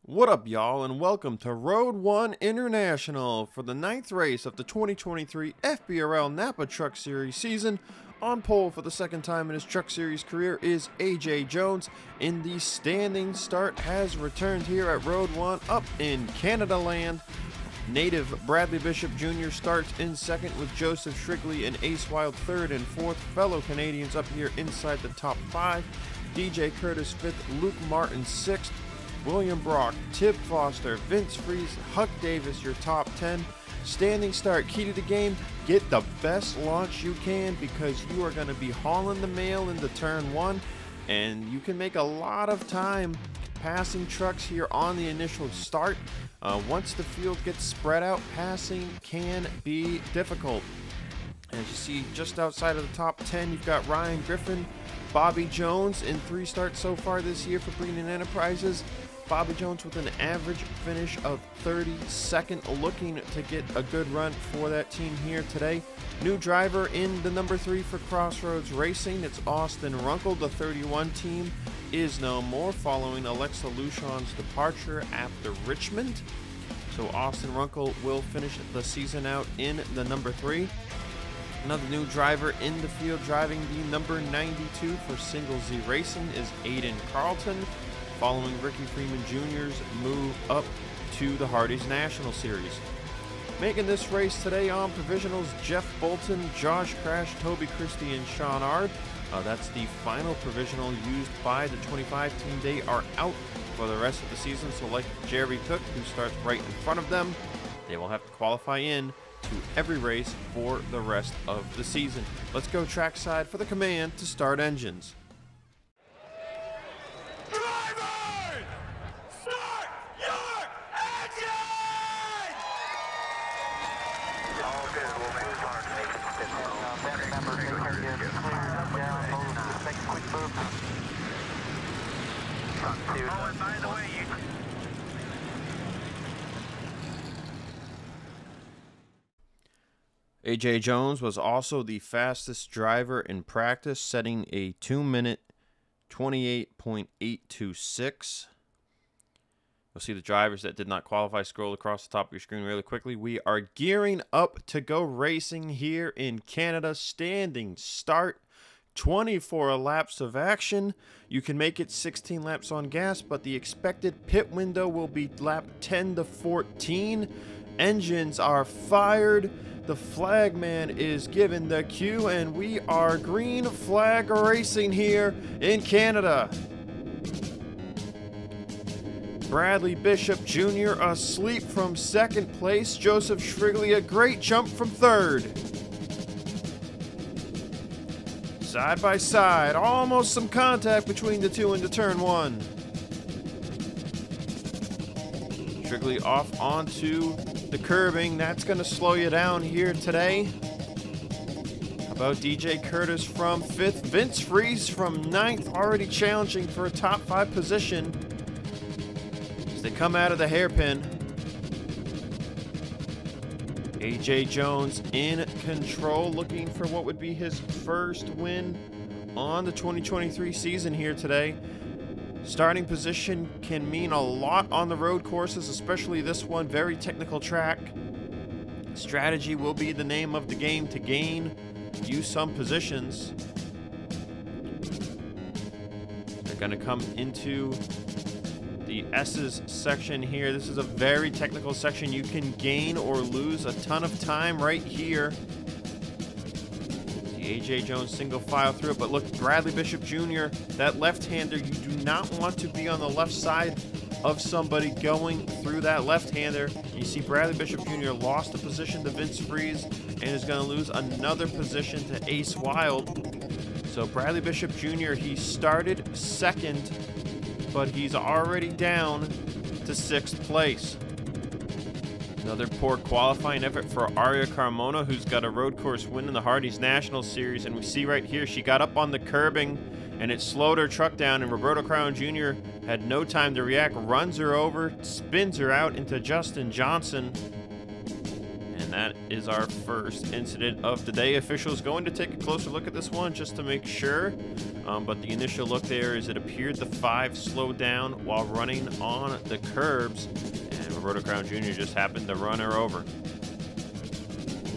What up, y'all, and welcome to Road 1 International for the 9th race of the 2023 FBRL Napa Truck Series season. On pole for the second time in his Truck Series career is AJ Jones, and the standing start has returned here at Road 1 up in Canada land. Native Bradley Bishop Jr. starts in second with Joseph Shrigley and Ace Wild third and fourth. Fellow Canadians up here inside the top 5. DJ Curtis fifth, Luke Martin sixth. William Brock, Tib Foster, Vince Fries, Huck Davis, your top 10. Standing start, key to the game, get the best launch you can because you are going to be hauling the mail into turn 1, and you can make a lot of time passing trucks here on the initial start. Once the field gets spread out, passing can be difficult. As you see, just outside of the top 10, you've got Ryan Griffin, Bobby Jones in 3 starts so far this year for Breenan Enterprises. Bobby Jones with an average finish of 32nd, looking to get a good run for that team here today. New driver in the number 3 for Crossroads Racing. It's Austin Runkle. The 31 team is no more following Alexa Lushon's departure after Richmond. So Austin Runkle will finish the season out in the number 3. Another new driver in the field driving the number 92 for Single Z Racing is Aiden Carlton, following Ricky Freeman Jr.'s move up to the Hardee's National Series. Making this race today on provisionals, Jeff Bolton, Josh Crash, Toby Christie, and Sean Ard. That's the final provisional used by the 25 team. They are out for the rest of the season, so like Jerry Cook, who starts right in front of them, they will have to qualify in to every race for the rest of the season. Let's go trackside for the command to start engines. AJ Jones was also the fastest driver in practice, setting a 2-minute 28.826. You'll see the drivers that did not qualify scroll across the top of your screen really quickly. We are gearing up to go racing here in Canada. Standing start, 24 laps of action. You can make it 16 laps on gas, but the expected pit window will be lap 10 to 14. Engines are fired. The flagman is given the cue, and we are green flag racing here in Canada. Bradley Bishop Jr. asleep from second place. Joseph Shrigley, a great jump from third. Side by side, almost some contact between the two into turn 1. Shrigley off onto the curbing. That's going to slow you down here today. How about DJ Curtis from 5th? Vince Fries from 9th, already challenging for a top 5 position as they come out of the hairpin. AJ Jones in control, looking for what would be his first win on the 2023 season here today. Starting position can mean a lot on the road courses, especially this one, very technical track. Strategy will be the name of the game to use some positions. They're going to come into the S's section here. This is a very technical section. You can gain or lose a ton of time right here. AJ Jones single file through it, but look, Bradley Bishop Jr., that left-hander, you do not want to be on the left side of somebody going through that left-hander. You see Bradley Bishop Jr. lost a position to Vince Fries and is going to lose another position to Ace Wild. So Bradley Bishop Jr., he started second, but he's already down to 6th place. Another poor qualifying effort for Aria Carmona, who's got a road course win in the Hardee's National Series. And we see right here, she got up on the curbing, and it slowed her truck down, and Roberto Crown Jr. had no time to react, runs her over, spins her out into Justin Johnson. And that is our first incident of the day. Officials going to take a closer look at this one just to make sure. But the initial look there is it appeared the 5 slowed down while running on the curbs, and Roberto Crown Jr. just happened to run her over.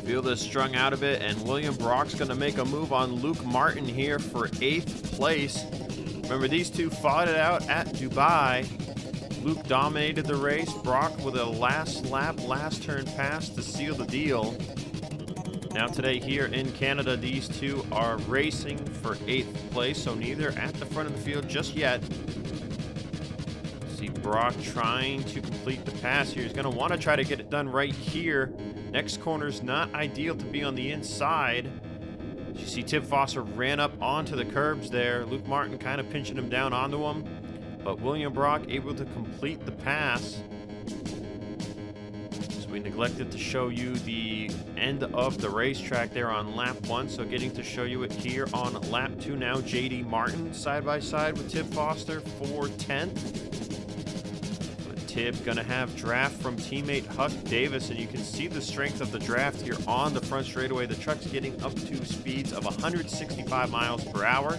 Field is strung out a bit, and William Brock's going to make a move on Luke Martin here for 8th place. Remember, these two fought it out at Dubai. Luke dominated the race. Brock with a last lap, last turn pass to seal the deal. Now today here in Canada, these two are racing for 8th place, so neither at the front of the field just yet. See Brock trying to complete the pass here. He's going to want to try to get it done right here. Next corner's not ideal to be on the inside. You see Tim Foster ran up onto the curbs there. Luke Martin kind of pinching him down onto him. But William Brock able to complete the pass. So we neglected to show you the end of the racetrack there on lap 1. So getting to show you it here on lap 2 now. JD Martin side by side with Tib Foster for 10th. Tib gonna have draft from teammate Huck Davis, and you can see the strength of the draft here on the front straightaway. The truck's getting up to speeds of 165 miles per hour.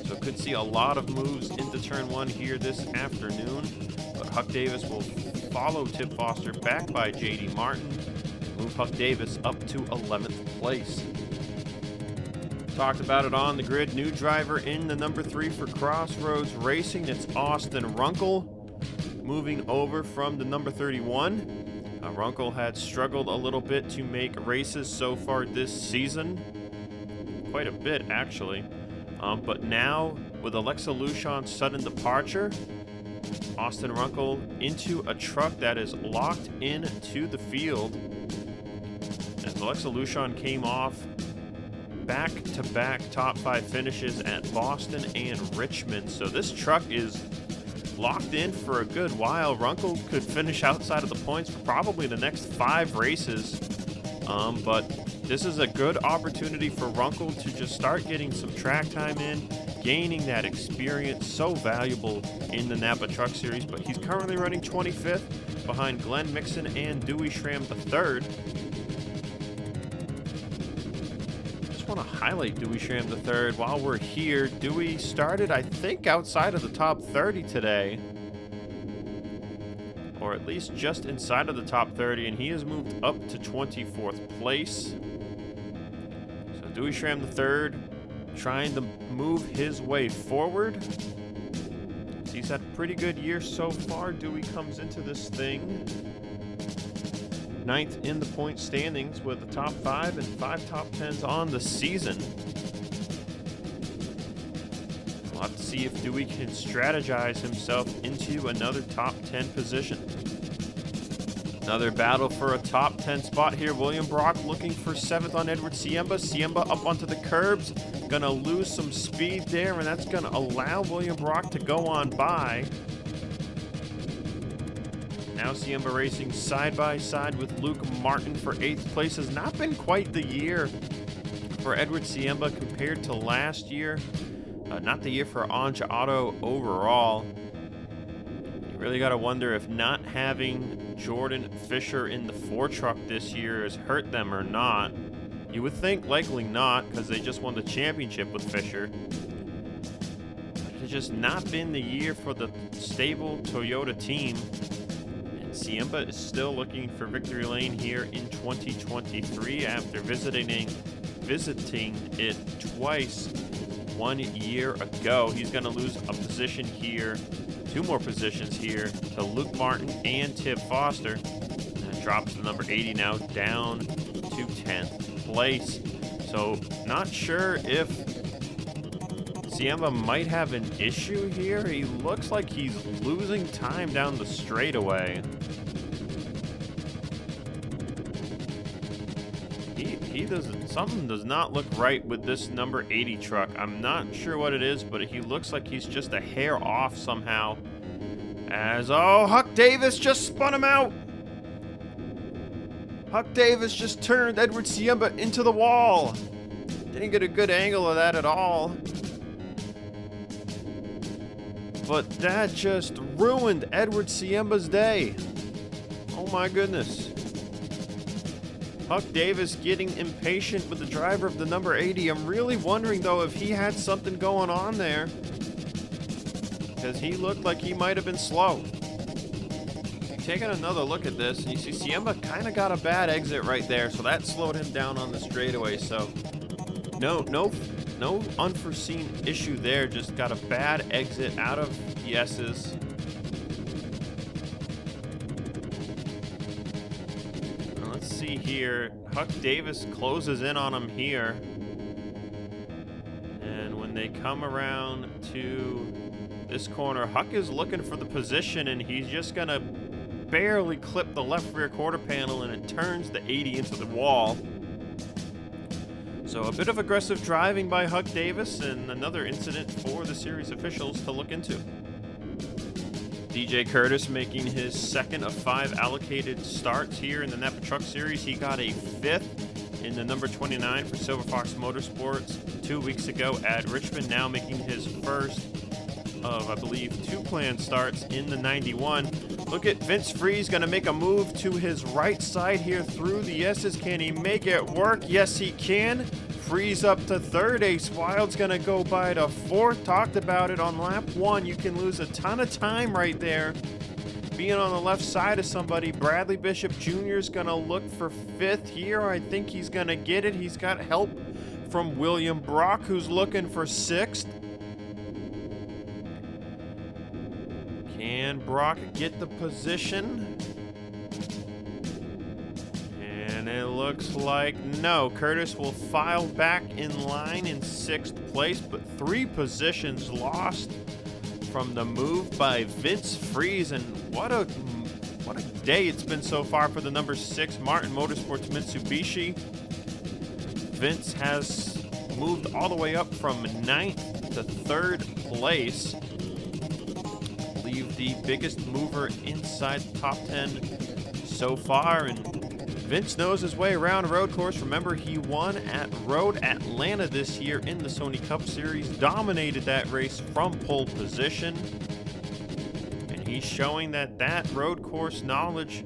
So could see a lot of moves into turn 1 here this afternoon, but Huck Davis will follow Tib Foster back by JD Martin, move Huck Davis up to 11th place. Talked about it on the grid. New driver in the number 3 for Crossroads Racing. It's Austin Runkle moving over from the number 31. Runkle had struggled a little bit to make races so far this season. Quite a bit, actually. But now, with Alexa Lushon's sudden departure, Austin Runkle into a truck that is locked into the field. As Alexa Lushon came off back-to-back top 5 finishes at Boston and Richmond. So this truck is locked in for a good while. Runkle could finish outside of the points for probably the next 5 races. But this is a good opportunity for Runkle to just start getting some track time in, gaining that experience so valuable in the Napa Truck Series. But he's currently running 25th behind Glenn Mixon and Dewey Schramm III. Want to highlight Dewey Schramm III while we're here. Dewey started, I think, outside of the top 30 today, or at least just inside of the top 30, and he has moved up to 24th place. So Dewey Schramm III trying to move his way forward. He's had a pretty good year so far. Dewey comes into this thing 9th in the point standings with the top 5 and 5 top 10s on the season. We'll have to see if Dewey can strategize himself into another top 10 position. Another battle for a top 10 spot here. William Brock looking for 7th on Edward Siemba. Siemba up onto the curbs. Gonna lose some speed there, and that's gonna allow William Brock to go on by. Now Siemba racing side by side with Luke Martin for 8th place. Has not been quite the year for Edward Siemba compared to last year. Not the year for Anja Auto overall. You really got to wonder if not having Jordan Fisher in the 4 truck this year has hurt them or not. You would think likely not, because they just won the championship with Fisher. It's just not been the year for the stable Toyota team. Siemba is still looking for victory lane here in 2023 after visiting it twice 1 year ago. He's going to lose a position here, 2 more positions here, to Luke Martin and Tib Foster. That drops the number 80 now down to 10th place. So not sure if Siemba might have an issue here. He looks like he's losing time down the straightaway. Something does not look right with this number 80 truck. I'm not sure what it is, but he looks like he's just a hair off somehow. Oh, Huck Davis just spun him out. Huck Davis just turned Edward Siemba into the wall. Didn't get a good angle of that at all. But that just ruined Edward Siemba's day. Oh my goodness. Huck Davis getting impatient with the driver of the number 80. I'm really wondering, though, if he had something going on there, because he looked like he might have been slow. Taking another look at this, and you see Siemba kind of got a bad exit right there, so that slowed him down on the straightaway. So no unforeseen issue there, just got a bad exit out of the S's. Let's see here. Huck Davis closes in on him here, and when they come around to this corner, Huck is looking for the position, and he's just gonna barely clip the left rear quarter panel, and it turns the 80 into the wall. So a bit of aggressive driving by Huck Davis, and another incident for the series officials to look into. DJ Curtis making his second of 5 allocated starts here in the Napa Truck Series. He got a 5th in the number 29 for Silver Fox Motorsports 2 weeks ago at Richmond, now making his first of, I believe, 2 planned starts in the 91. Look at Vince Freeze going to make a move to his right side here through the S's. Can he make it work? Yes, he can. Freeze up to 3rd. Ace Wild's going to go by to 4th. Talked about it on lap 1. You can lose a ton of time right there being on the left side of somebody. Bradley Bishop Jr. is going to look for 5th here. I think he's going to get it. He's got help from William Brock, who's looking for 6th. Can Brock get the position? And it looks like no. Curtis will file back in line in 6th place, but 3 positions lost from the move by Vince Freeze. And what a day it's been so far for the number 6 Martin Motorsports Mitsubishi. Vince has moved all the way up from 9th to 3rd place. The biggest mover inside the top 10 so far, and Vince knows his way around a road course. Remember, he won at Road Atlanta this year in the Sony Cup Series, dominated that race from pole position, and he's showing that road course knowledge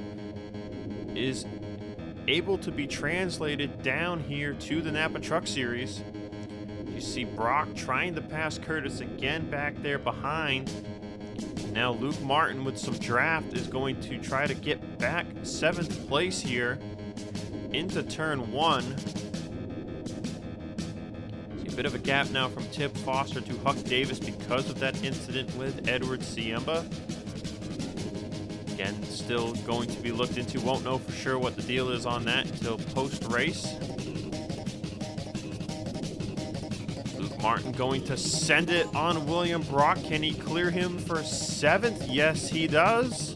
is able to be translated down here to the Napa Truck Series. You see Brock trying to pass Curtis again back there behind. Now Luke Martin with some draft is going to try to get back 7th place here into turn 1. See a bit of a gap now from Tip Foster to Huck Davis because of that incident with Edward Siemba. Again, still going to be looked into. Won't know for sure what the deal is on that until post-race. Martin going to send it on William Brock. Can he clear him for 7th? Yes, he does.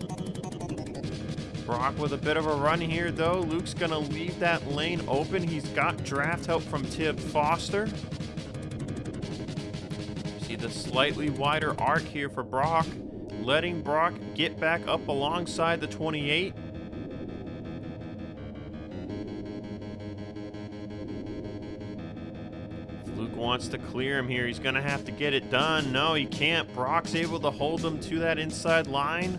Brock with a bit of a run here, though. Luke's going to leave that lane open. He's got draft help from Tib Foster. See the slightly wider arc here for Brock, letting Brock get back up alongside the 28. Luke wants to clear him here. He's going to have to get it done. No, he can't. Brock's able to hold him to that inside line.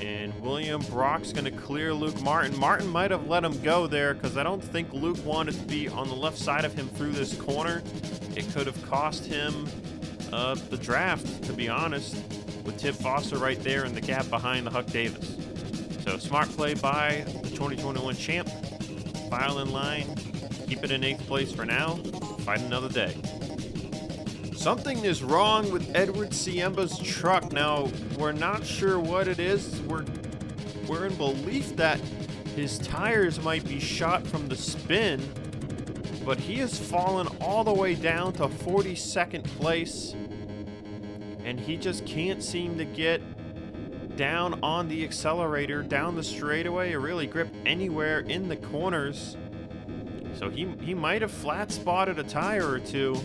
And William Brock's going to clear Luke Martin. Martin might have let him go there because I don't think Luke wanted to be on the left side of him through this corner. It could have cost him the draft, to be honest, with Tib Foster right there in the gap behind the Huck Davis. So smart play by the 2021 champ. File in line. Keep it in 8th place for now. Fight another day. Something is wrong with Edward Siemba's truck. Now, we're not sure what it is. We're in belief that his tires might be shot from the spin, but he has fallen all the way down to 42nd place, and he just can't seem to get down on the accelerator, down the straightaway, or really grip anywhere in the corners. So he might have flat spotted a tire or two.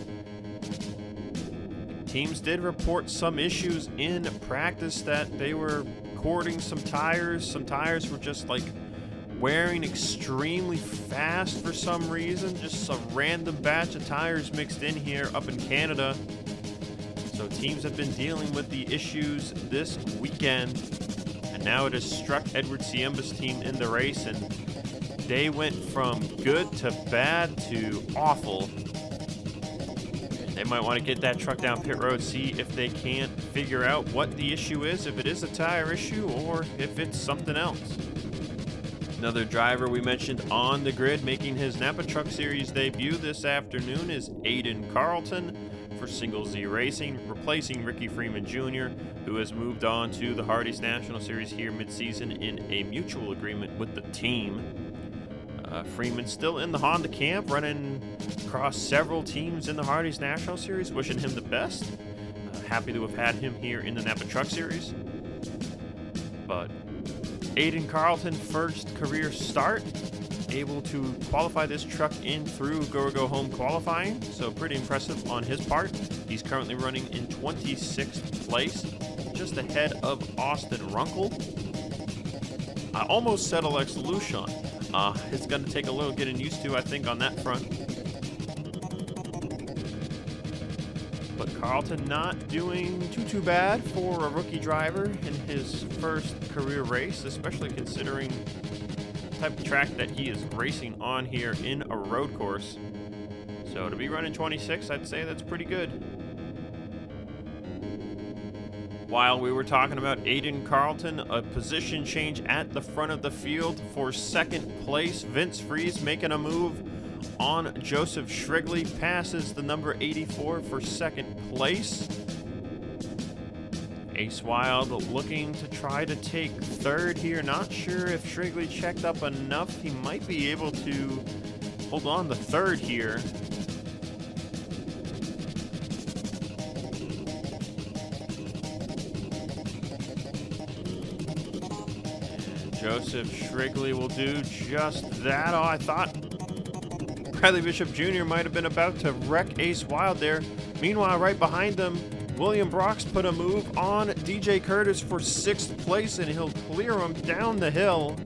Teams did report some issues in practice that they were cording some tires. Some tires were just like wearing extremely fast for some reason. Just a random batch of tires mixed in here up in Canada. So teams have been dealing with the issues this weekend. And now it has struck Edward Siemba's team in the race, and they went from good to bad to awful. They might want to get that truck down pit road, see if they can't figure out what the issue is, if it is a tire issue or if it's something else. Another driver we mentioned on the grid making his Napa Truck Series debut this afternoon is Aiden Carlton for Single Z Racing, replacing Ricky Freeman Jr., who has moved on to the Hardee's National Series here mid-season in a mutual agreement with the team. Freeman's still in the Honda camp, running across several teams in the Hardee's National Series, wishing him the best. Happy to have had him here in the Napa Truck Series. But Aiden Carlton, first career start, able to qualify this truck in through Go Home qualifying, so pretty impressive on his part. He's currently running in 26th place, just ahead of Austin Runkle. I almost said Alex Lucian. It's going to take a little getting used to, I think, on that front. But Carlton not doing too bad for a rookie driver in his first career race, especially considering the type of track that he is racing on here in a road course. So to be running 26, I'd say that's pretty good. While we were talking about Aiden Carlton, a position change at the front of the field for second place. Vince Freeze making a move on Joseph Shrigley, passes the number 84 for second place. Ace Wild looking to try to take third here. Not sure if Shrigley checked up enough. He might be able to hold on to third here. Joseph Shrigley will do just that. Oh, I thought Bradley Bishop Jr. might have been about to wreck Ace Wild there. Meanwhile, right behind them, William Brock's put a move on DJ Curtis for 6th place, and he'll clear him down the hill.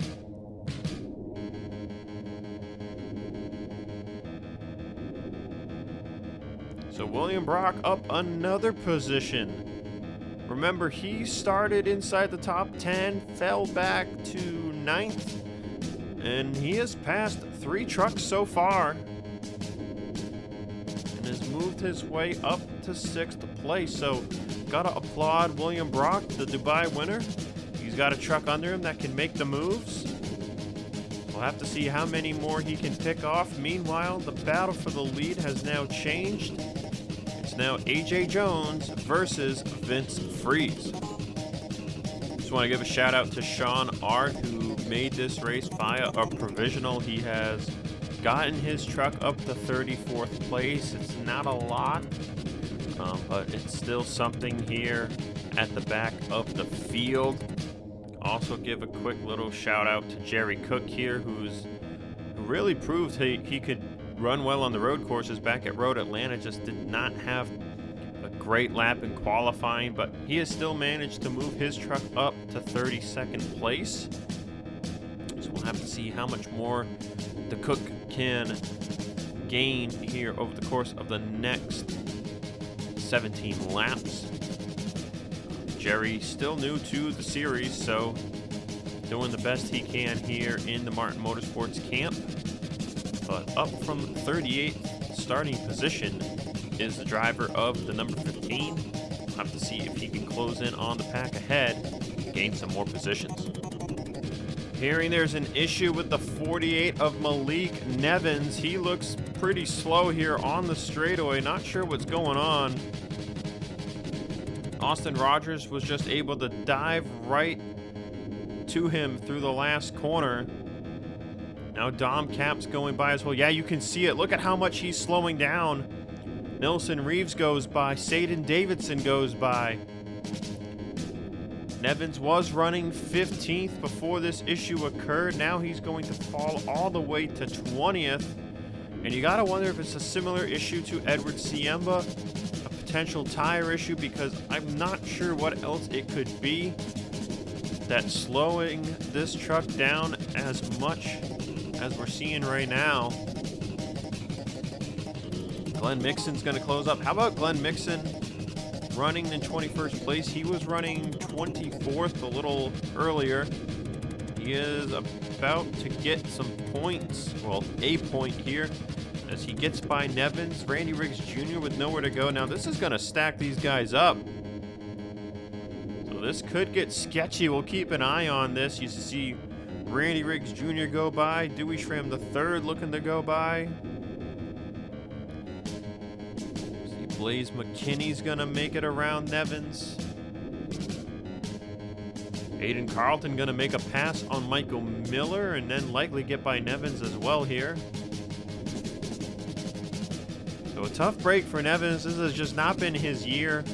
So William Brock up another position. Remember, he started inside the top 10, fell back to 9th, and he has passed 3 trucks so far and has moved his way up to 6th place. So gotta applaud William Brock, the Dubai winner. He's got a truck under him that can make the moves. We'll have to see how many more he can pick off. Meanwhile, the battle for the lead has now changed. It's now AJ Jones versus Vince Freeze. Just want to give a shout out to Sean Art, who made this race via a provisional. He has gotten his truck up to 34th place. It's not a lot, but it's still something here at the back of the field. Also give a quick little shout out to Jerry Cook here, who really proved he could run well on the road courses back at Road Atlanta. Just did not have a great lap in qualifying, but he has still managed to move his truck up to 32nd place. So we'll have to see how much more the Cook can gain here over the course of the next 17 laps. Jerry still new to the series, so doing the best he can here in the Martin Motorsports camp. But up from 38th starting position is the driver of the number 15. We'll have to see if he can close in on the pack ahead, gain some more positions. Hearing there's an issue with the 48 of Malik Nevins. He looks pretty slow here on the straightaway. Not sure what's going on. Austin Rogers was just able to dive right to him through the last corner. Now Dom Cap's going by as well. Yeah, you can see it. Look at how much he's slowing down. Nelson Reeves goes by. Saden Davidson goes by. Nevins was running 15th before this issue occurred. Now he's going to fall all the way to 20th. And you got to wonder if it's a similar issue to Edward Siemba, a potential tire issue, because I'm not sure what else it could be that's slowing this truck down as much as we're seeing right now. Glenn Mixon's going to close up. How about Glenn Mixon running in 21st place? He was running 24th a little earlier. He is about to get some points, well, a point here, as he gets by Nevins. Randy Riggs Jr. with nowhere to go. Now, this is going to stack these guys up. So this could get sketchy. We'll keep an eye on this. You see Randy Riggs Jr. go by. Dewey Schramm III looking to go by. See Blaze McKinney's going to make it around Nevins. Aiden Carlton going to make a pass on Michael Miller and then likely get by Nevins as well here. So a tough break for Nevins. This has just not been his year.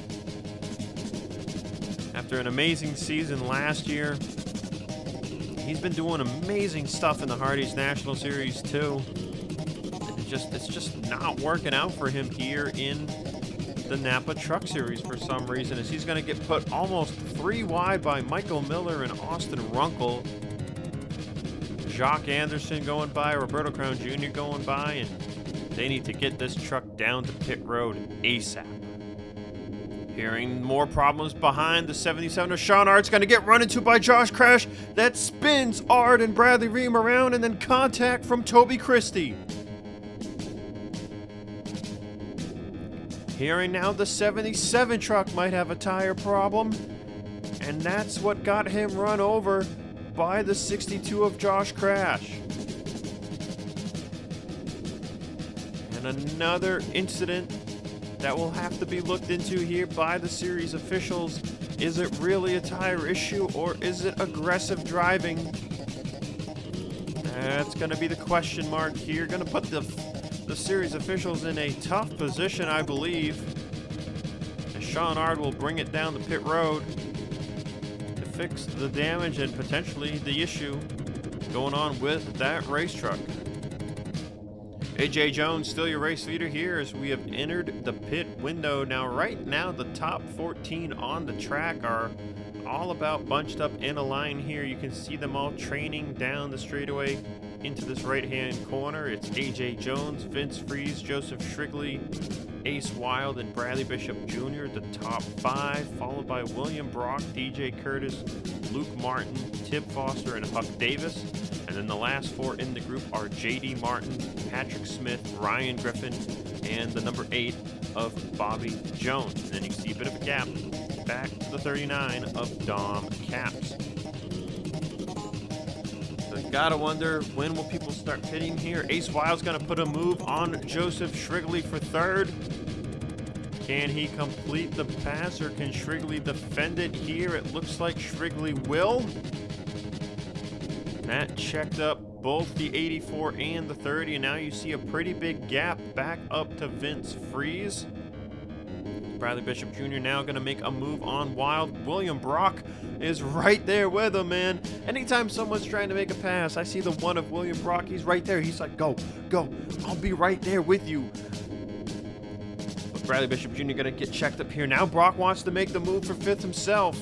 After an amazing season last year, he's been doing amazing stuff in the Hardee's National Series too. It's just not working out for him here in the Napa Truck Series for some reason, as he's going to get put almost 3 wide by Michael Miller and Austin Runkle. Jock Anderson going by, Roberto Crown Jr. going by, and they need to get this truck down to pit road ASAP. Hearing more problems behind the 77 of Sean Art's going to get run into by Josh Crash. That spins Art and Bradley Ream around, and then contact from Toby Christie. Hearing now the 77 truck might have a tire problem, and that's what got him run over by the 62 of Josh Crash. And another incident that will have to be looked into here by the series officials. Is it really a tire issue, or is it aggressive driving? That's going to be the question mark here. Going to put the series officials in a tough position, I believe. And Sean Ard will bring it down the pit road to fix the damage and potentially the issue going on with that race truck. AJ Jones, still your race leader here as we have entered the pit window. Now, right now, the top 14 on the track are all about bunched up in a line here. You can see them all training down the straightaway into this right-hand corner. It's AJ Jones, Vince Freeze, Joseph Shrigley, Ace Wild, and Bradley Bishop Jr., the top 5, followed by William Brock, DJ Curtis, Luke Martin, Tib Foster, and Huck Davis. And then the last 4 in the group are J.D. Martin, Patrick Smith, Ryan Griffin, and the number 8 of Bobby Jones. And then you can see a bit of a gap back to the 39 of Dom Capps. So you gotta wonder, when will people start pitting here? Ace Wild's gonna put a move on Joseph Shrigley for 3rd. Can he complete the pass, or can Shrigley defend it here? It looks like Shrigley will. That checked up both the 84 and the 30, and now you see a pretty big gap back up to Vince Freeze. Bradley Bishop Jr. now going to make a move on Wild. William Brock is right there with him, man. Anytime someone's trying to make a pass, I see the one of William Brock. He's right there. He's like, go, go. I'll be right there with you. But Bradley Bishop Jr. going to get checked up here. Now Brock wants to make the move for 5th himself.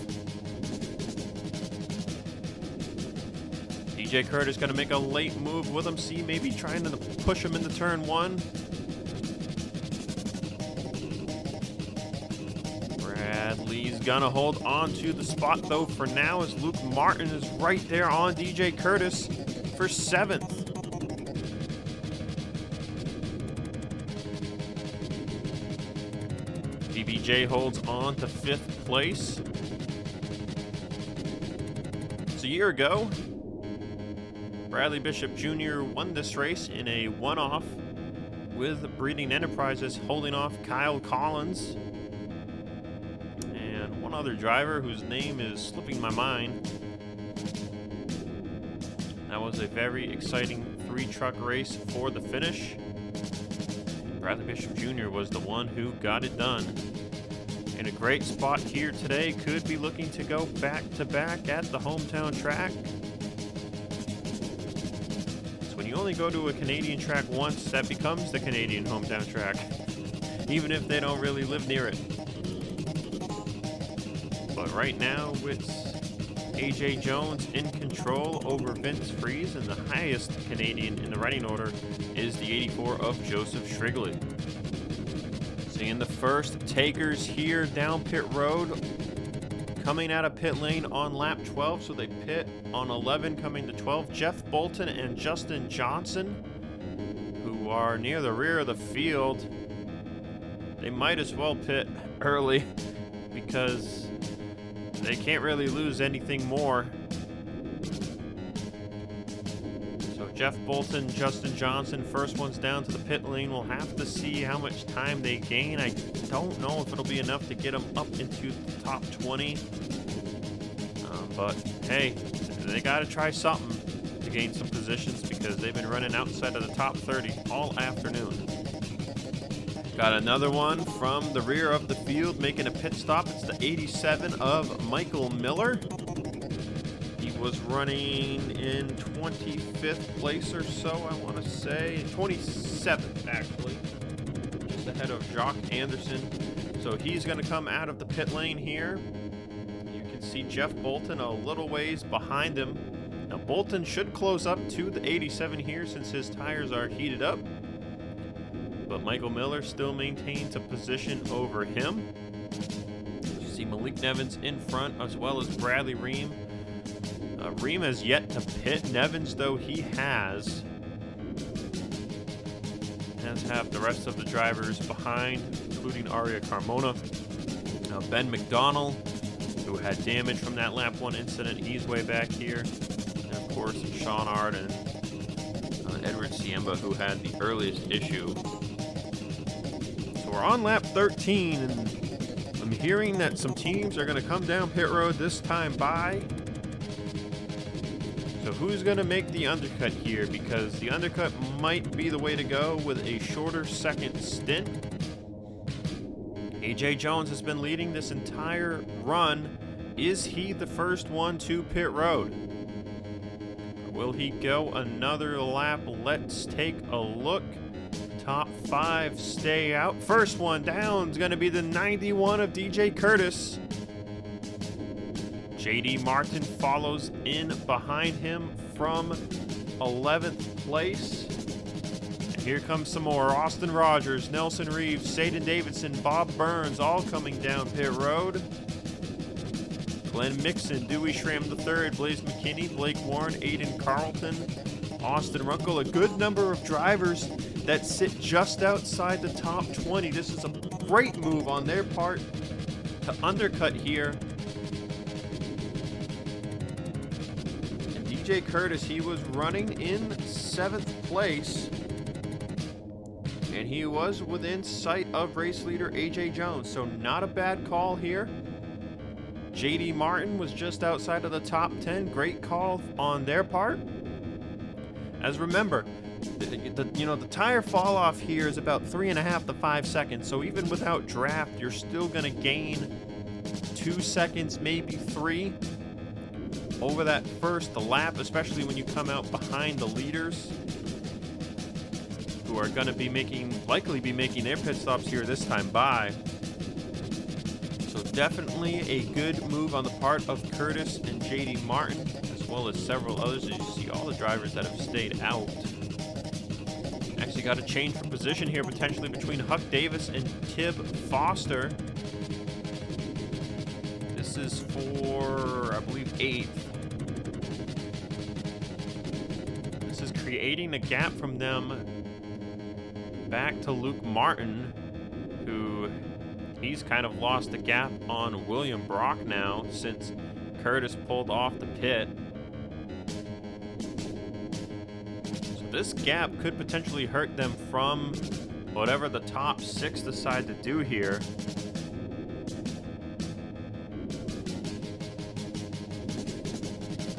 DJ Curtis going to make a late move with him. See, maybe trying to push him into turn 1. Bradley's going to hold on to the spot, though, for now, as Luke Martin is right there on DJ Curtis for 7th. DBJ holds on to 5th place. It's a year ago, Bradley Bishop Jr. won this race in a one-off with Breeding Enterprises holding off Kyle Collins and one other driver whose name is slipping my mind. That was a very exciting 3-truck race for the finish. Bradley Bishop Jr. was the one who got it done. In a great spot here today, could be looking to go back-to-back at the hometown track. When you only go to a Canadian track once, that becomes the Canadian hometown track, even if they don't really live near it. But right now, it's AJ Jones in control over Vince Freeze, and the highest Canadian in the running order is the 84 of Joseph Shrigley. Seeing the first takers here down pit road coming out of pit lane on lap 12, so they pit on 11 coming to 12. Jeff Bolton and Justin Johnson, who are near the rear of the field. They might as well pit early because they can't really lose anything more. So Jeff Bolton, Justin Johnson, first one's down to the pit lane. We'll have to see how much time they gain. I don't know if it'll be enough to get them up into the top 20. But hey, they got to try something to gain some positions because they've been running outside of the top 30 all afternoon. Got another one from the rear of the field making a pit stop. It's the 87 of Michael Miller. He was running in 25th place or so, I want to say. 27th, actually. Just ahead of Jacques Anderson. So he's going to come out of the pit lane here. You can see Jeff Bolton a little ways behind him. Now Bolton should close up to the 87 here since his tires are heated up. But Michael Miller still maintains a position over him. You see Malik Nevins in front as well as Bradley Ream. Ream has yet to pit. Nevins, though, he has. As have the rest of the drivers behind, including Aria Carmona. Now Ben McDonald, who had damage from that lap 1 incident, he's way back here. And of course, Sean Ard and Edward Siemba, who had the earliest issue. So we're on lap 13, and I'm hearing that some teams are going to come down pit road this time by. So who's going to make the undercut here? Because the undercut might be the way to go with a shorter second stint. AJ Jones has been leading this entire run. Is he the first one to pit road? Will he go another lap? Let's take a look. Top 5 stay out. First one down is going to be the 91 of DJ Curtis. JD Martin follows in behind him from 11th place. And here comes some more. Austin Rogers, Nelson Reeves, Saden Davidson, Bob Burns, all coming down pit road. Glenn Mixon, Dewey Schramm III, Blaze McKinney, Blake Warren, Aiden Carlton, Austin Runkle. A good number of drivers that sit just outside the top 20. This is a great move on their part to undercut here. DJ Curtis, he was running in 7th place, and he was within sight of race leader AJ Jones, so not a bad call here. JD Martin was just outside of the top 10. Great call on their part. As remember, the tire fall off here is about 3.5 to 5 seconds, so even without draft, you're still going to gain 2 seconds, maybe 3. Over that first lap, especially when you come out behind the leaders, who are going to be likely be making their pit stops here this time by. So definitely a good move on the part of Curtis and JD Martin, as well as several others. As you see all the drivers that have stayed out. Actually got a change for position here potentially between Huck Davis and Tib Foster. This is for, I believe, 8th. This is creating a gap from them back to Luke Martin, who he's kind of lost the gap on William Brock now since Curtis pulled off the pit. So this gap could potentially hurt them from whatever the top 6 decide to do here.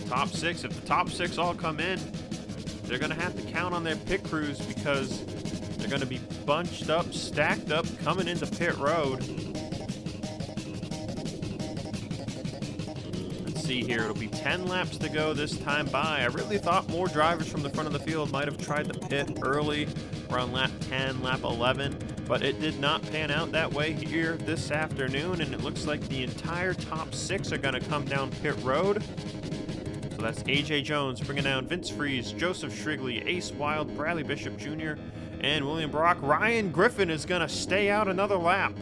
Top 6, if the top 6 all come in, they're going to have to count on their pit crews because they're going to be bunched up, stacked up, coming into pit road. Let's see here. It'll be 10 laps to go this time by. I really thought more drivers from the front of the field might have tried to pit early around lap 10, lap 11, but it did not pan out that way here this afternoon, and it looks like the entire top 6 are going to come down pit road. So that's AJ Jones bringing down Vince Freeze, Joseph Shrigley, Ace Wild, Bradley Bishop Jr., and William Brock. Ryan Griffin is going to stay out another lap.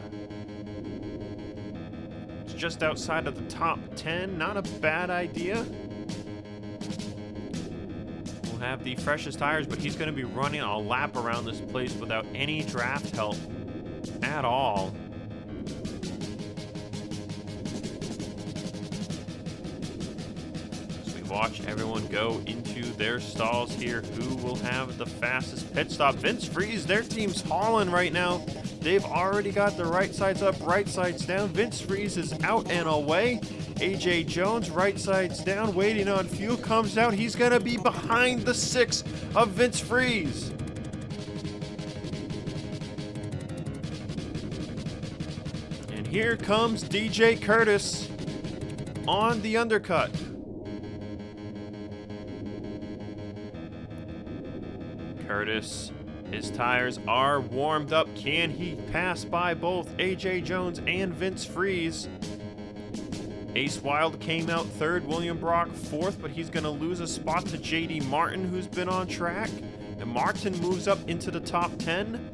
just outside of the top 10. Not a bad idea. We'll have the freshest tires, but he's going to be running a lap around this place without any draft help at all. So we watch everyone go into their stalls here. Who will have the fastest pit stop? Vince Freeze, their team's hauling right now. They've already got the right sides up, right sides down. Vince Freeze is out and away. AJ Jones, right sides down, waiting on fuel, comes out. He's going to be behind the 6 of Vince Freeze. And here comes DJ Curtis on the undercut. Curtis, his tires are warmed up. Can he pass by both AJ Jones and Vince Freeze? Ace Wild came out third, William Brock fourth, but he's going to lose a spot to JD Martin, who's been on track. And Martin moves up into the top 10.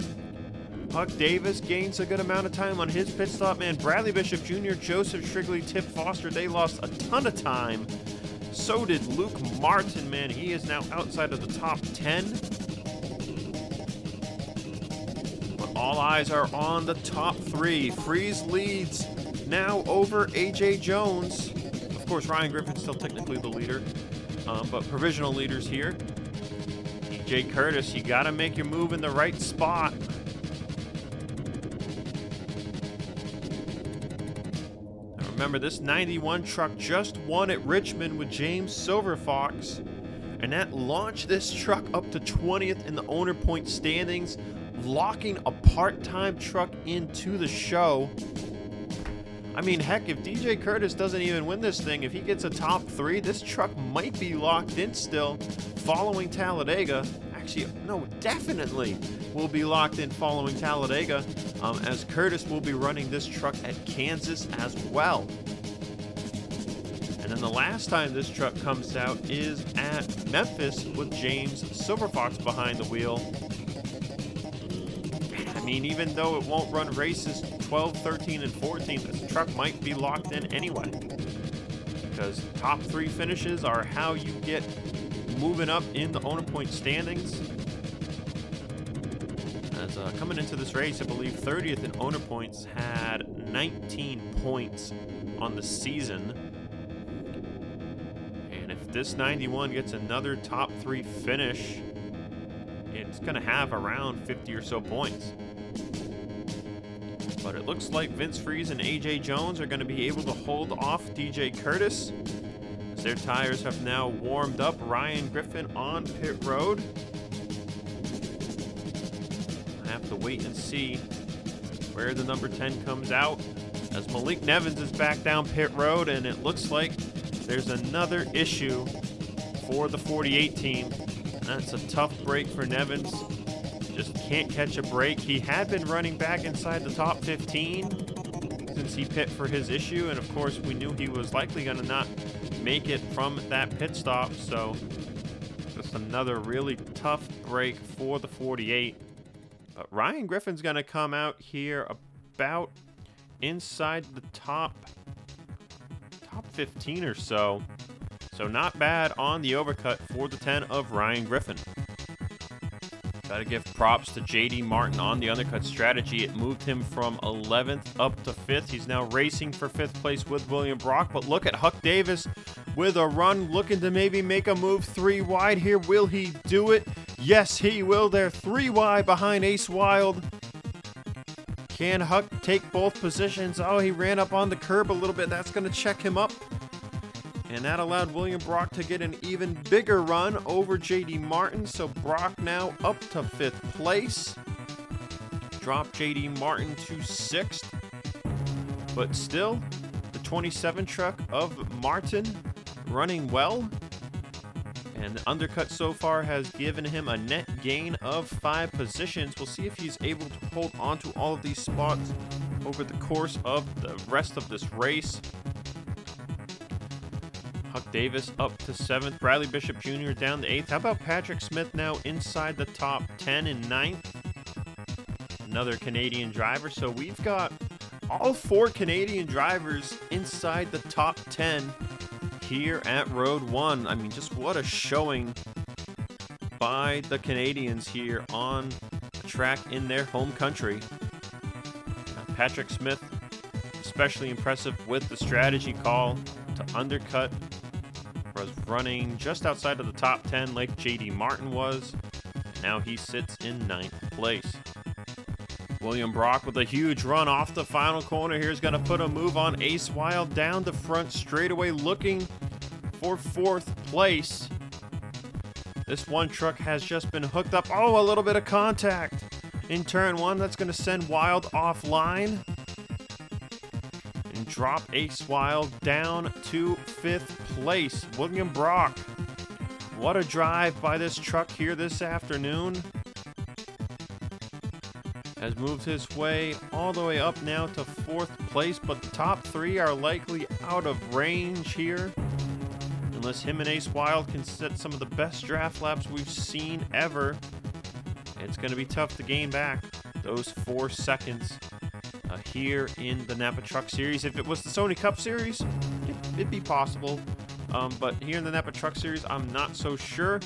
Huck Davis gains a good amount of time on his pit stop, man. Bradley Bishop Jr., Joseph Shrigley, Tip Foster, they lost a ton of time. So did Luke Martin, man. He is now outside of the top 10. All eyes are on the top 3. Freeze leads now over AJ Jones. Of course, Ryan Griffin's still technically the leader, but provisional leaders here. DJ Curtis, you got to make your move in the right spot. Now remember, this 91 truck just won at Richmond with James Silverfox, and that launched this truck up to 20th in the owner point standings, locking a part-time truck into the show. I mean, heck, if DJ Curtis doesn't even win this thing, if he gets a top 3, this truck might be locked in still following Talladega. Actually, no, definitely will be locked in following Talladega, as Curtis will be running this truck at Kansas as well. And then the last time this truck comes out is at Memphis with James Silverfox behind the wheel. I mean, even though it won't run races 12, 13, and 14, this truck might be locked in anyway. Because top 3 finishes are how you get moving up in the owner point standings. As coming into this race, I believe 30th in owner points had 19 points on the season. And if this 91 gets another top 3 finish, it's going to have around 50 or so points. But it looks like Vince Freeze and AJ Jones are going to be able to hold off DJ Curtis, as their tires have now warmed up. Ryan Griffin on pit road. I have to wait and see where the number 10 comes out, as Malik Nevins is back down pit road, and it looks like there's another issue for the 48 team. That's a tough break for Nevins. Just can't catch a break. He had been running back inside the top 15 since he pit for his issue, and of course we knew he was likely going to not make it from that pit stop, so just another really tough break for the 48. But Ryan Griffin's going to come out here about inside the top 15 or so. So not bad on the overcut for the 10 of Ryan Griffin. Gotta give props to JD Martin on the undercut strategy. It moved him from 11th up to 5th. He's now racing for 5th place with William Brock. But look at Huck Davis with a run, looking to maybe make a move 3 wide here. Will he do it? Yes, he will. They're 3 wide behind Ace Wild. Can Huck take both positions? Oh, he ran up on the curb a little bit. That's going to check him up. And that allowed William Brock to get an even bigger run over JD Martin. So Brock now up to 5th place. Drop JD Martin to 6th. But still, the 27 truck of Martin running well. And the undercut so far has given him a net gain of 5 positions. We'll see if he's able to hold on to all of these spots over the course of the rest of this race. Huck Davis up to 7th. Bradley Bishop Jr. down to 8th. How about Patrick Smith now inside the top 10 in 9th? Another Canadian driver. So we've got all 4 Canadian drivers inside the top 10 here at Road 1. I mean, just what a showing by the Canadians here on a track in their home country. Patrick Smith, especially impressive with the strategy call to undercut. Was running just outside of the top 10 like JD Martin was. Now he sits in 9th place. William Brock with a huge run off the final corner here is going to put a move on Ace Wild down the front straightaway, looking for 4th place. This one truck has just been hooked up. Oh, a little bit of contact in turn 1. That's going to send Wild offline and drop Ace Wild down to 5th place. William Brock, what a drive by this truck here this afternoon. Has moved his way all the way up now to 4th place, but the top 3 are likely out of range here. Unless him and Ace Wild can set some of the best draft laps we've seen ever, it's going to be tough to gain back those 4 seconds here in the Napa Truck Series. If it was the Sony Cup Series, it'd be possible. But here in the Napa Truck Series, I'm not so sure.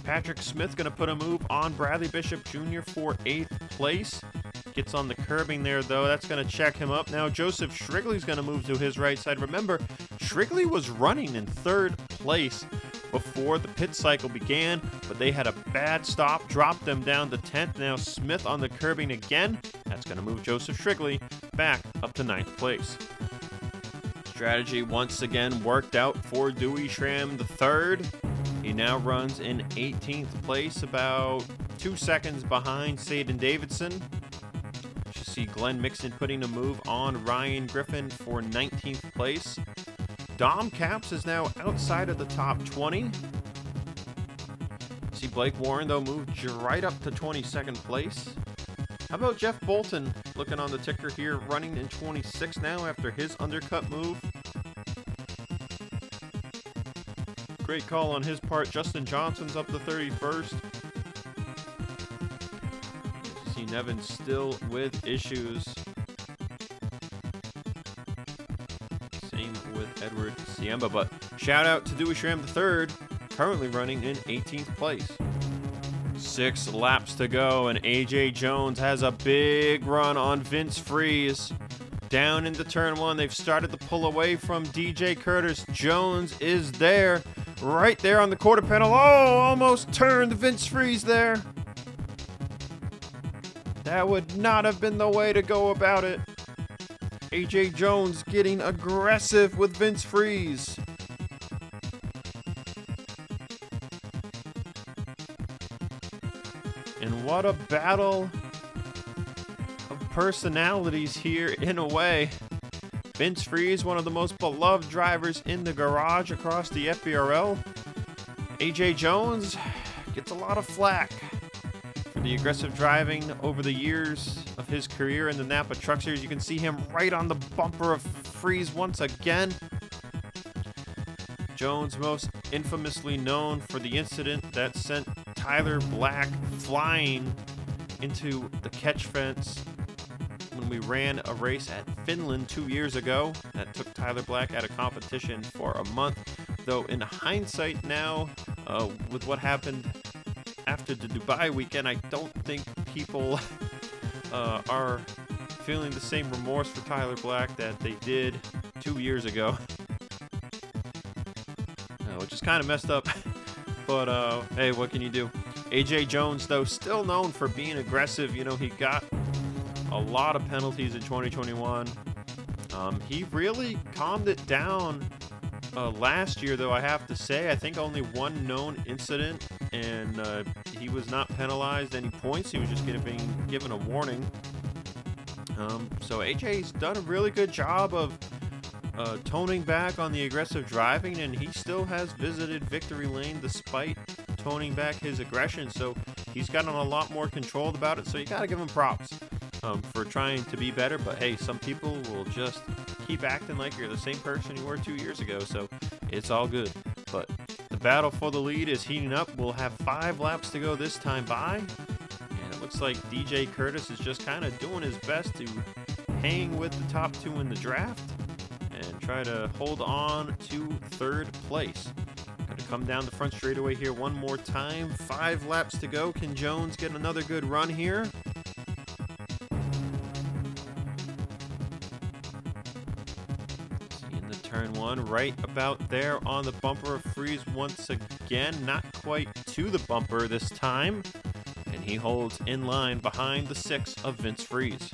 Patrick Smith going to put a move on Bradley Bishop Jr. for 8th place. Gets on the curbing there, though. That's going to check him up. Now Joseph Shrigley's going to move to his right side. Remember, Shrigley was running in 3rd place before the pit cycle began, but they had a bad stop, dropped them down to 10th. Now Smith on the curbing again. That's going to move Joseph Shrigley back up to 9th place. Strategy once again worked out for Dewey Schramm III. He now runs in 18th place, about 2 seconds behind Saden Davidson. You see Glenn Mixon putting a move on Ryan Griffin for 19th place. Dom Capps is now outside of the top 20. See Blake Warren, though, moved right up to 22nd place. How about Jeff Bolton looking on the ticker here, running in 26th now after his undercut move? Great call on his part. Justin Johnson's up to 31st. You see Nevin still with issues. Same with Edward Siemba, but shout out to Dewey Schramm III, currently running in 18th place. 6 laps to go, and AJ Jones has a big run on Vince Freeze. Down into turn 1, they've started to pull away from DJ Curtis. Jones is there, right there on the quarter panel. Oh, almost turned Vince Freeze there. That would not have been the way to go about it. AJ Jones getting aggressive with Vince Freeze. And what a battle of personalities here in a way. Vince Freeze, one of the most beloved drivers in the garage across the FBRL. AJ Jones gets a lot of flack for the aggressive driving over the years of his career in the Napa Truck Series. You can see him right on the bumper of Freeze once again. Jones most infamously known for the incident that sent Tyler Black flying into the catch fence when we ran a race at Finland 2 years ago. That took Tyler Black out of competition for a month. Though in hindsight now, with what happened after the Dubai weekend, I don't think people are feeling the same remorse for Tyler Black that they did 2 years ago. Which is kind of messed up. But, hey, what can you do? AJ Jones, though, still known for being aggressive. You know, he got a lot of penalties in 2021. He really calmed it down last year, though, I have to say. I think only one known incident, and he was not penalized any points. He was just being given a warning. So AJ's done a really good job of toning back on the aggressive driving, and he still has visited victory lane despite toning back his aggression. So he's gotten a lot more controlled about it, so you gotta give him props for trying to be better. But hey, some people will just keep acting like you're the same person you were 2 years ago, so it's all good. But the battle for the lead is heating up. We'll have 5 laps to go this time by, and it looks like DJ Curtis is just kind of doing his best to hang with the top 2 in the draft and try to hold on to 3rd place. Going to come down the front straightaway here one more time. 5 laps to go. Can Jones get another good run here? See in the turn 1, right about there on the bumper of Freeze once again. Not quite to the bumper this time. And he holds in line behind the 6 of Vince Freeze.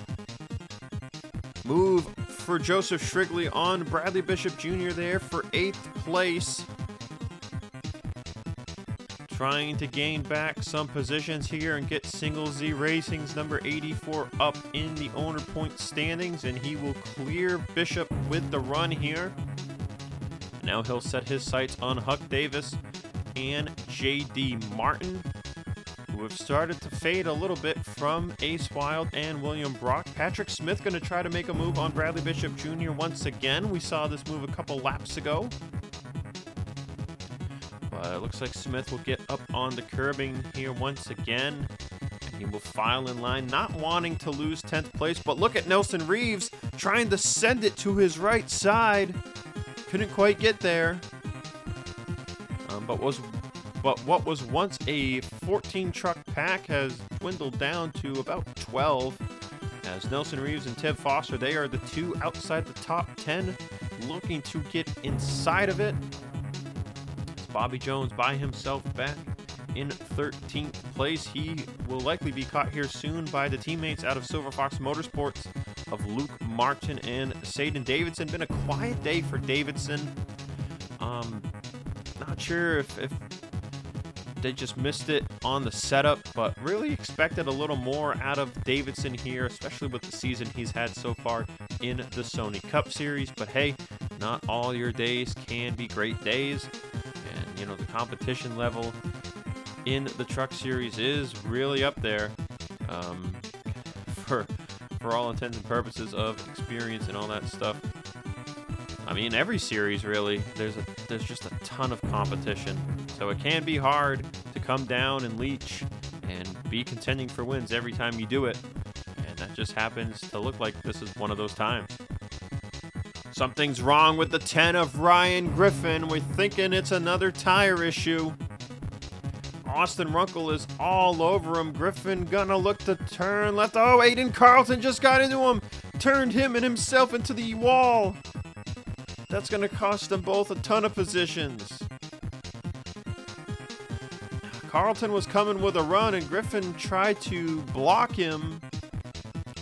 Move for Joseph Shrigley on Bradley Bishop Jr. there for 8th place. Trying to gain back some positions here and get Single Z Racing's number 84 up in the owner point standings, and he will clear Bishop with the run here. Now he'll set his sights on Huck Davis and J.D. Martin, who have started to fade a little bit from Ace Wild and William Brock. Patrick Smith going to try to make a move on Bradley Bishop Jr. once again. We saw this move a couple laps ago. But it looks like Smith will get up on the curbing here once again. And he will file in line, not wanting to lose 10th place. But look at Nelson Reeves trying to send it to his right side. Couldn't quite get there. But what was once a 14 truck pack has dwindled down to about 12. As Nelson Reeves and Tim Foster, they are the 2 outside the top 10, looking to get inside of it. It's Bobby Jones by himself back in 13th place. He will likely be caught here soon by the teammates out of Silver Fox Motorsports of Luke Martin and Saden Davidson. Been a quiet day for Davidson. Not sure if they just missed it on the setup, but really expected a little more out of Davidson here, especially with the season he's had so far in the Sony Cup Series. But hey, not all your days can be great days. And, you know, the competition level in the Truck Series is really up there for all intents and purposes of experience and all that stuff. I mean, every series really, there's just a ton of competition. So it can be hard to come down and leech and be contending for wins every time you do it. And that just happens to look like this is one of those times. Something's wrong with the 10 of Ryan Griffin. We're thinking it's another tire issue. Austin Runkle is all over him. Griffin gonna look to turn left. Oh, Aiden Carlton just got into him. Turned him and himself into the wall. That's going to cost them both a ton of positions. Carlton was coming with a run, and Griffin tried to block him,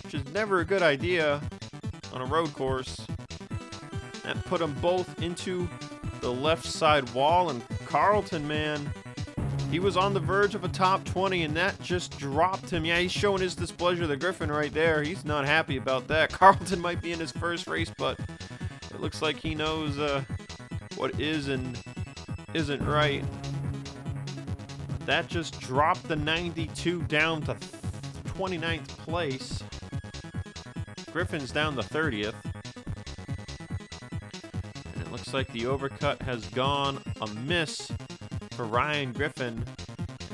which is never a good idea on a road course. That put them both into the left side wall, and Carlton, man, he was on the verge of a top 20, and that just dropped him. Yeah, he's showing his displeasure to Griffin right there. He's not happy about that. Carlton might be in his first race, but it looks like he knows what is and isn't right. That just dropped the 92 down to 29th place. Griffin's down to 30th. And it looks like the overcut has gone amiss for Ryan Griffin.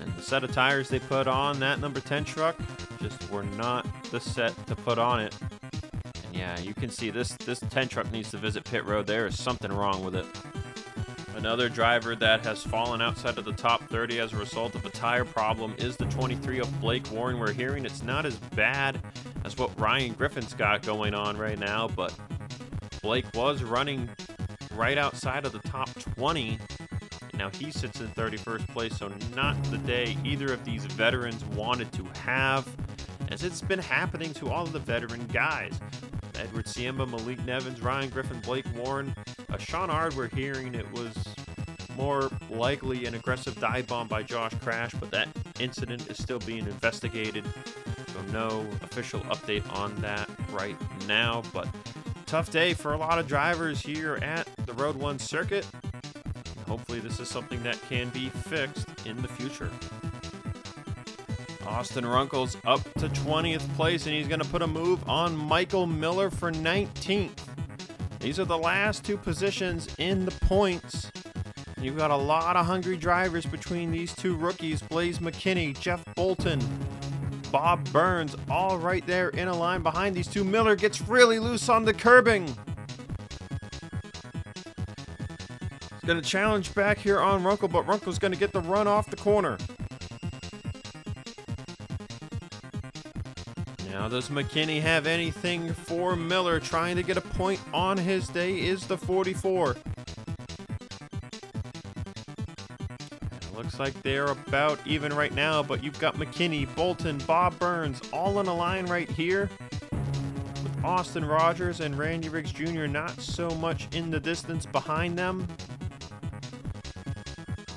And the set of tires they put on that number 10 truck just were not the set to put on it. Yeah, you can see this 10 truck needs to visit pit road. There is something wrong with it. Another driver that has fallen outside of the top 30 as a result of a tire problem is the 23 of Blake Warren. We're hearing it's not as bad as what Ryan Griffin's got going on right now, but Blake was running right outside of the top 20. Now he sits in 31st place, so not the day either of these veterans wanted to have, as it's been happening to all of the veteran guys. Edward Siemba, Malik Nevins, Ryan Griffin, Blake Warren. Sean Ard, we're hearing it was more likely an aggressive dive bomb by Josh Crash, but that incident is still being investigated. So no official update on that right now, but tough day for a lot of drivers here at the Road 1 circuit. Hopefully this is something that can be fixed in the future. Austin Runkle's up to 20th place, and he's going to put a move on Michael Miller for 19th. These are the last 2 positions in the points. You've got a lot of hungry drivers between these 2 rookies, Blaze McKinney, Jeff Bolton. Bob Burns, all right there in a line behind these two. Miller gets really loose on the curbing. He's going to challenge back here on Runkle, but Runkle's going to get the run off the corner. Now, does McKinney have anything for Miller? Trying to get a point on his day is the 44. Looks like they're about even right now, but you've got McKinney, Bolton, Bob Burns all in a line right here, with Austin Rogers and Randy Riggs Jr. not so much in the distance behind them.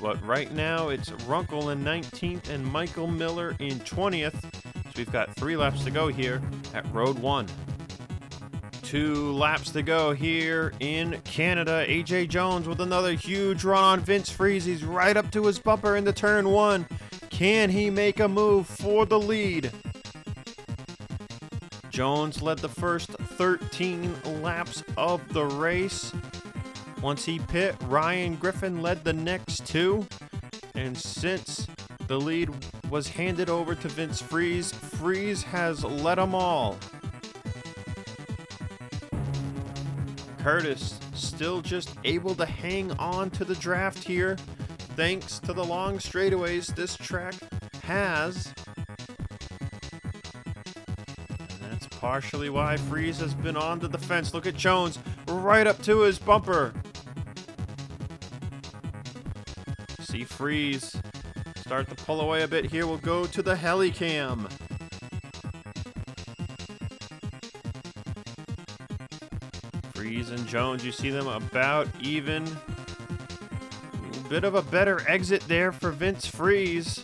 But right now it's Runkle in 19th and Michael Miller in 20th. So we've got 3 laps to go here at Road 1. 2 laps to go here in Canada. AJ Jones with another huge run on Vince Friese. He's right up to his bumper into turn 1. Can he make a move for the lead? Jones led the first 13 laps of the race. Once he pit, Ryan Griffin led the next 2. And since the lead was handed over to Vince Friese, Friese has led them all. Curtis still just able to hang on to the draft here thanks to the long straightaways this track has. And that's partially why Friese has been on the defense. Look at Jones right up to his bumper. See Friese start to pull away a bit here. We'll go to the helicam. Friese and Jones, you see them about even. A bit of a better exit there for Vince Friese.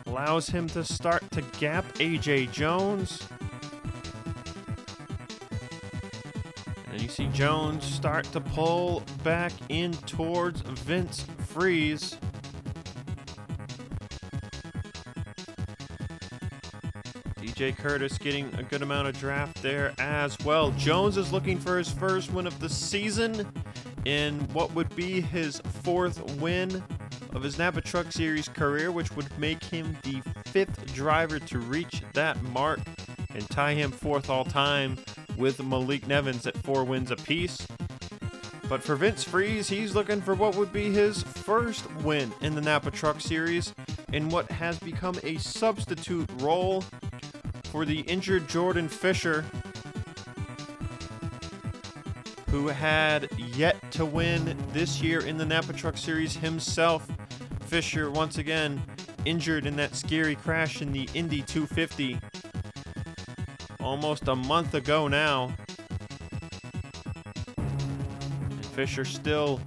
Allows him to start to gap AJ Jones. And then you see Jones start to pull back in towards Vince Friese. DJ Curtis getting a good amount of draft there as well. Jones is looking for his first win of the season in what would be his 4th win of his Napa Truck Series career, which would make him the 5th driver to reach that mark and tie him 4th all time with Malik Nevins at 4 wins apiece. But for Vince Friese, he's looking for what would be his first win in the Napa Truck Series in what has become a substitute role for the injured Jordan Fisher, who had yet to win this year in the Napa Truck Series himself. Fisher, once again, injured in that scary crash in the Indy 250 almost a month ago now. And Fisher still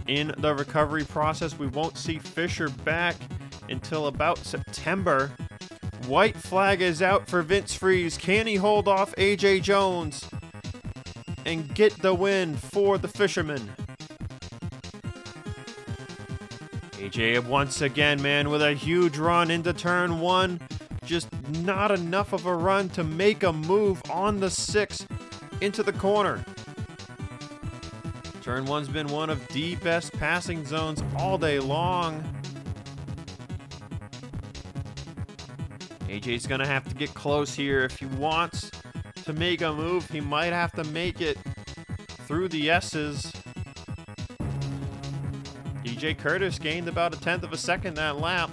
in the recovery process. We won't see Fisher back until about September. White flag is out for Vince Friese. Can he hold off AJ Jones and get the win for the Fisherman? AJ once again, man, with a huge run into turn 1. Just not enough of a run to make a move on the 6 into the corner. Turn 1's been one of the best passing zones all day long. AJ's gonna have to get close here if he wants to make a move. He might have to make it through the S's. DJ Curtis gained about 1/10 of a second that lap.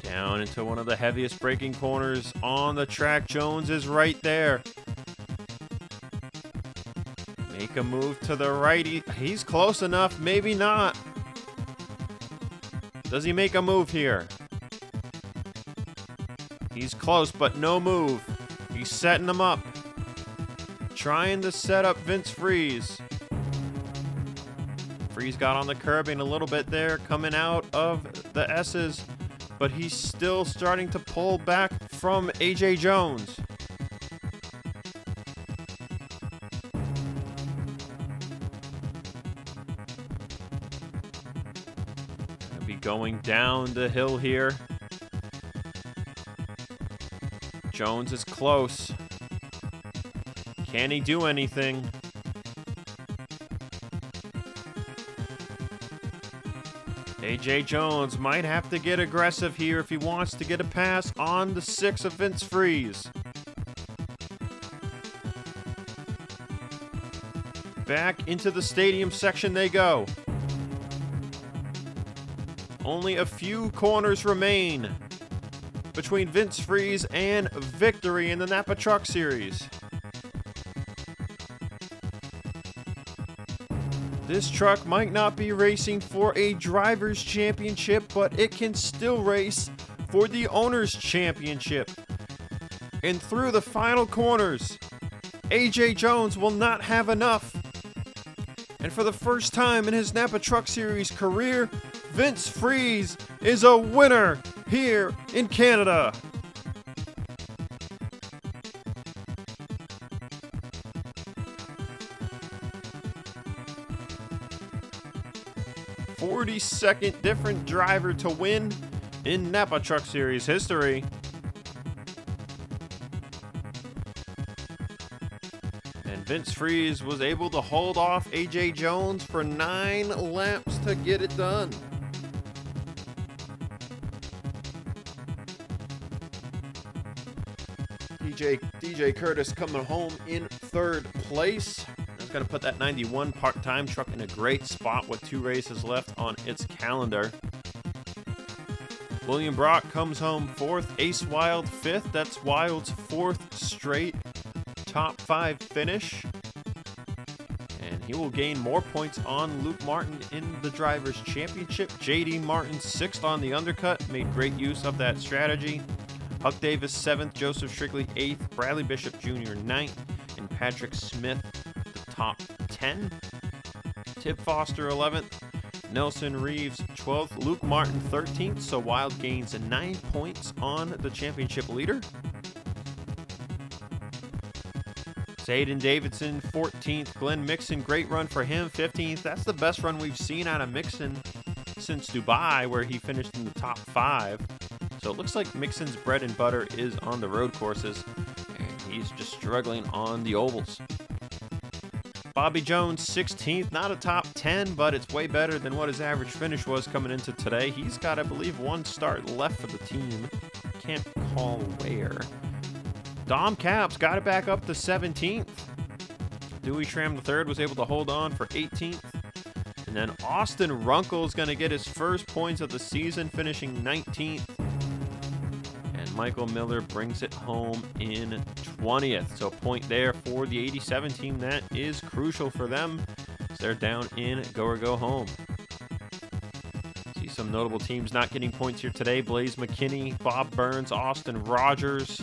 Down into one of the heaviest braking corners on the track. Jones is right there. Make a move to the right. He's close enough, maybe not. Does he make a move here? He's close, but no move. He's setting him up. Trying to set up Vince Friese. Friese got on the curbing a little bit there, coming out of the S's, but he's still starting to pull back from AJ Jones. Going down the hill here. Jones is close. Can he do anything? AJ Jones might have to get aggressive here if he wants to get a pass on the 6 of Vince Freeze. Back into the stadium section they go. Only a few corners remain between Vince Freeze and victory in the Napa Truck Series. This truck might not be racing for a driver's championship, but it can still race for the owner's championship. And through the final corners, AJ Jones will not have enough. And for the first time in his Napa Truck Series career, Vince Freeze is a winner here in Canada. "42nd different driver to win in Napa Truck Series history." And Vince Freeze was able to hold off AJ Jones for 9 laps to get it done. DJ Curtis coming home in 3rd place. That's going to put that 91 part-time truck in a great spot with 2 races left on its calendar. William Brock comes home 4th, Ace Wild 5th. That's Wild's 4th straight top 5 finish. And he will gain more points on Luke Martin in the Drivers' Championship. JD Martin 6th on the undercut, made great use of that strategy. Huck Davis 7th, Joseph Strigley 8th, Bradley Bishop Jr. 9th, and Patrick Smith the top 10. Tib Foster 11th, Nelson Reeves 12th, Luke Martin 13th, so Wild gains 9 points on the championship leader. Zayden Davidson 14th, Glenn Mixon, great run for him 15th. That's the best run we've seen out of Mixon since Dubai, where he finished in the top 5. So it looks like Mixon's bread and butter is on the road courses, and he's just struggling on the ovals. Bobby Jones 16th, not a top 10, but it's way better than what his average finish was coming into today. He's got, I believe, 1 start left for the team. Can't call where. Dom Capps got it back up to 17th. Dewey Schramm III was able to hold on for 18th. And then Austin Runkle is going to get his first points of the season, finishing 19th. And Michael Miller brings it home in 20th. So a point there for the 87 team. That is crucial for them, as they're down in go or go home. See some notable teams not getting points here today. Blaze McKinney, Bob Burns, Austin Rogers.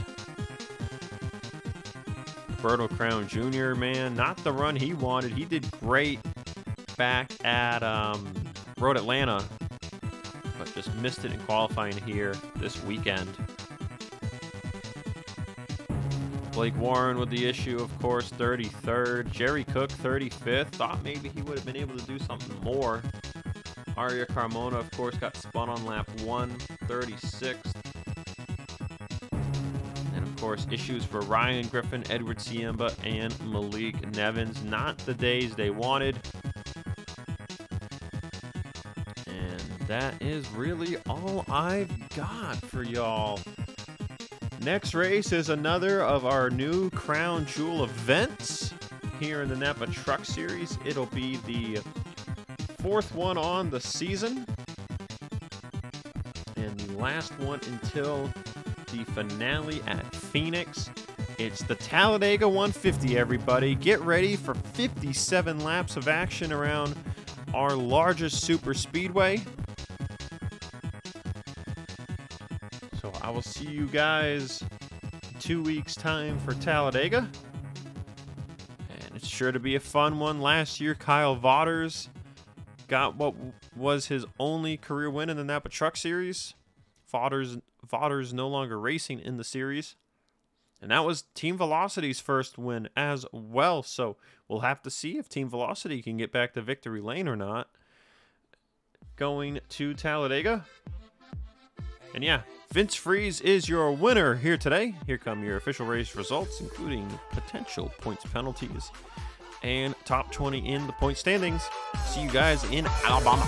Berto Crown Jr., man, not the run he wanted. He did great back at Road Atlanta, but just missed it in qualifying here this weekend. Blake Warren with the issue, of course, 33rd. Jerry Cook, 35th. Thought maybe he would have been able to do something more. Aria Carmona, of course, got spun on lap 1, 36th. And, of course, issues for Ryan Griffin, Edward Siemba, and Malik Nevins. Not the days they wanted. And that is really all I've got for y'all. Next race is another of our new Crown Jewel events here in the Napa Truck Series. It'll be the 4th one on the season and the last one until the finale at Phoenix. It's the Talladega 150, everybody. Get ready for 57 laps of action around our largest super speedway. So I will see you guys in 2 weeks' time for Talladega. And it's sure to be a fun one. Last year, Kyle Vaughters got what was his only career win in the Napa Truck Series. Vaughters no longer racing in the series. And that was Team Velocity's first win as well. So we'll have to see if Team Velocity can get back to victory lane or not going to Talladega. And yeah, Vince Freeze is your winner here today. Here come your official race results, including potential points penalties and top 20 in the point standings. See you guys in Alabama.